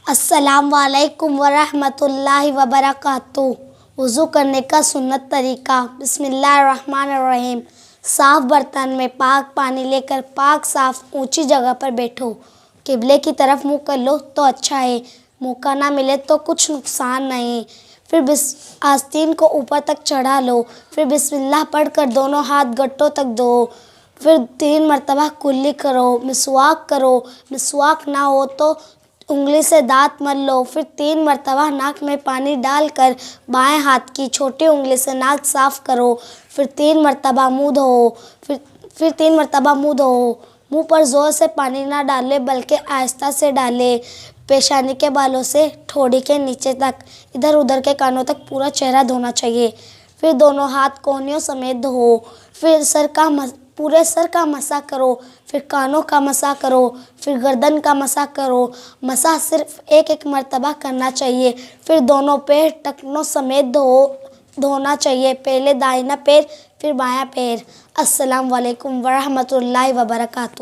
السلام علیکم ورحمۃ اللہ وبرکاتہ۔ وضو کرنے کا سنت طریقہ۔ بسم اللہ الرحمن الرحیم۔ صاف برتن میں پاک پانی لے کر پاک صاف اونچی جگہ پر بیٹھو۔ قبلے کی طرف منہ کر لو تو اچھا ہے، موقع نہ ملے تو کچھ نقصان نہیں۔ پھر آستین کو اوپر تک چڑھا لو، پھر بسم اللہ پڑھ کر دونوں ہاتھ گھٹوں تک دھو۔ پھر 3 مرتبہ کلی کرو، مسواک کرو، مسواک نہ ہو تو انگلی سے دانت مل لو۔ پھر 3 مرتبہ ناک میں پانی ڈال کر بائیں ہاتھ کی چھوٹی انگلی سے ناک صاف کرو۔ پھر 3 مرتبہ منہ دھو۔ پھر 3 مرتبہ منہ دھو۔ منہ پر زور سے پانی نہ ڈالے بلکہ آہستہ سے ڈالے۔ پیشانی کے بالوں سے ٹھوڑی کے نیچے تک، ادھر ادھر کے کانوں تک پورا چہرہ دھونا چاہیے۔ پھر دونوں ہاتھ کونیوں سمیت دھو۔ پھر پورے سر کا مسح کرو، پھر کانوں کا مسح کرو، پھر گردن کا مسح کرو۔ مسح صرف ایک مرتبہ کرنا چاہیے۔ پھر دونوں پیر ٹخنوں سمیت دھونا چاہیے، پہلے دائیں پیر پھر بایاں پیر۔ السلام علیکم ورحمۃ اللہ وبرکاتہ۔